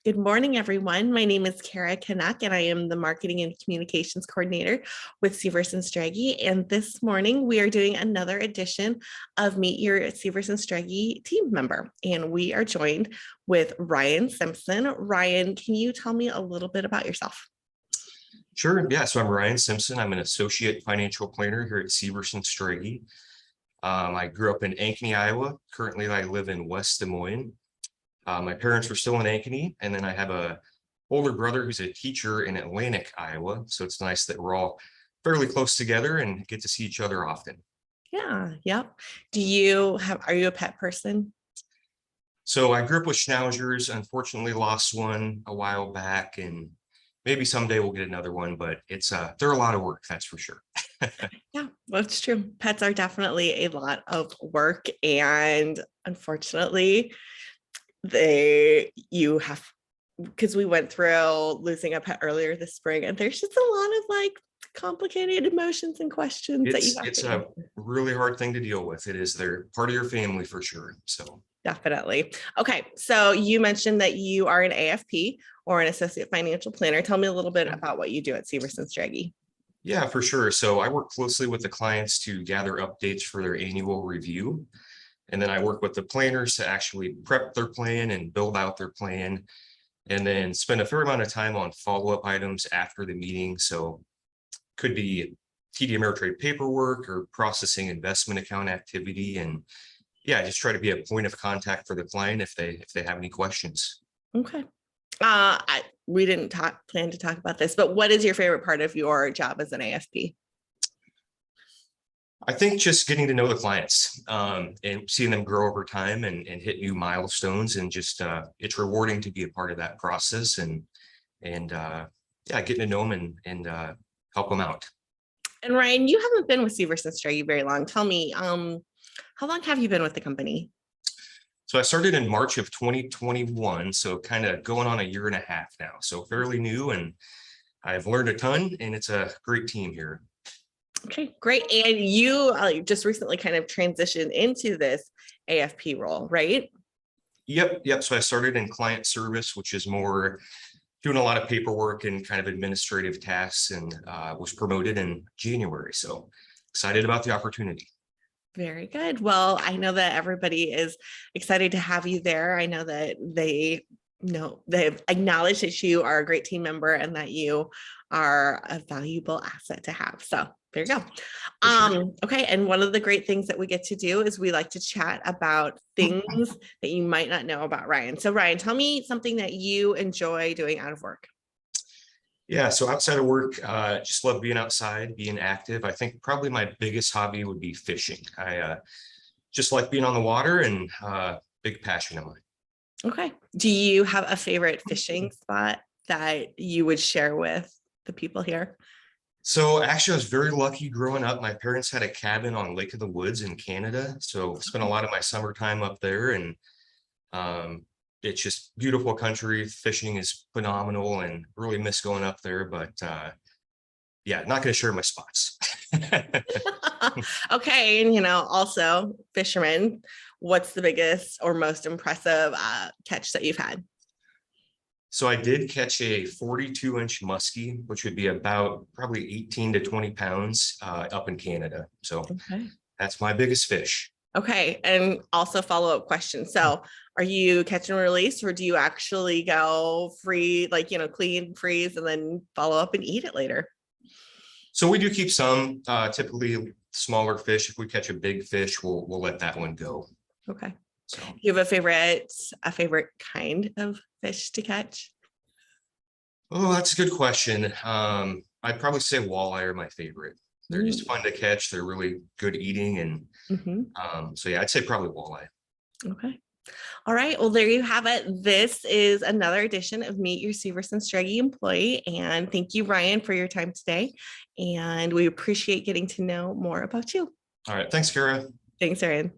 Good morning, everyone. My name is Kara Kanak, and I am the Marketing and Communications Coordinator with Syverson Strege. And this morning, we are doing another edition of Meet Your Syverson Strege Team member. And we are joined with Ryan Simpson. Ryan, can you tell me a little bit about yourself? Sure. Yeah. So I'm Ryan Simpson. I'm an associate financial planner here at Syverson Strege. I grew up in Ankeny, Iowa. Currently, I live in West Des Moines. My parents were still in Ankeny, and then I have a older brother who's a teacher in Atlantic, Iowa. So it's nice that we're all fairly close together and get to see each other often. Yeah, yep. Are you a pet person? So I grew up with schnauzers, unfortunately lost one a while back, and maybe someday we'll get another one, but they're a lot of work, that's for sure. Yeah, that's true. Pets are definitely a lot of work, and unfortunately, because we went through losing a pet earlier this spring, and there's just a lot of complicated emotions and questions that you have It's to a answer. really hard thing to deal with. They're part of your family for sure. So Definitely. Okay, so you mentioned that you are an AFP or an associate financial planner. Tell me a little bit about what you do at Syverson Strege. yeah, for sure. So I work closely with the clients to gather updates for their annual review. And then I work with the planners to actually prep their plan and build out their plan, and then spend a fair amount of time on follow-up items after the meeting. So could be TD Ameritrade paperwork or processing investment account activity. And yeah, just try to be a point of contact for the client if they have any questions. Okay. We didn't plan to talk about this, but what is your favorite part of your job as an AFP? I think just getting to know the clients and seeing them grow over time and hit new milestones, and just it's rewarding to be a part of that process, and yeah, getting to know them and help them out. And Ryan, you haven't been with Syverson Strege very long. Tell me, how long have you been with the company? So I started in March of 2021, so kind of going on a year and a half now. So fairly new, and I've learned a ton, and it's a great team here. Okay, great. And you just recently kind of transitioned into this AFP role, right? Yep. So I started in client service, which is more doing a lot of paperwork and kind of administrative tasks, and was promoted in January. So excited about the opportunity. Very good. Well, I know that everybody is excited to have you there. I know that they've acknowledged that you are a great team member and that you are a valuable asset to have. So there you go. Sure. Okay. And one of the great things that we get to do is we like to chat about things that you might not know about Ryan. So Ryan, tell me something that you enjoy doing out of work. Yeah, so outside of work, just love being outside, being active. I think probably my biggest hobby would be fishing. I just like being on the water, and big passion of mine. Okay. Do you have a favorite fishing spot that you would share with the people here? So actually, I was very lucky growing up. My parents had a cabin on Lake of the Woods in Canada, so spent a lot of my summertime up there, and it's just beautiful country. Fishing is phenomenal, and really miss going up there. But yeah, not going to share my spots. Okay. And, also fishermen, what's the biggest or most impressive catch that you've had? So I did catch a 42-inch muskie, which would be about probably 18 to 20 pounds up in Canada. So Okay. that's my biggest fish. Okay. And also follow-up question. So are you catch and release, or do you actually go free, clean, freeze, and then follow up and eat it later? So we do keep some, typically smaller fish. If we catch a big fish, we'll let that one go. Okay. So Do you have a favorite kind of fish to catch? oh, that's a good question. I'd probably say walleye are my favorite. They're just fun to catch. They're really good eating, and so yeah, I'd say probably walleye. Okay. All right. Well, there you have it. This is another edition of Meet Your Syverson Strege Employee. And thank you, Ryan, for your time today. And we appreciate getting to know more about you. All right. Thanks, Kara. Thanks, Ryan.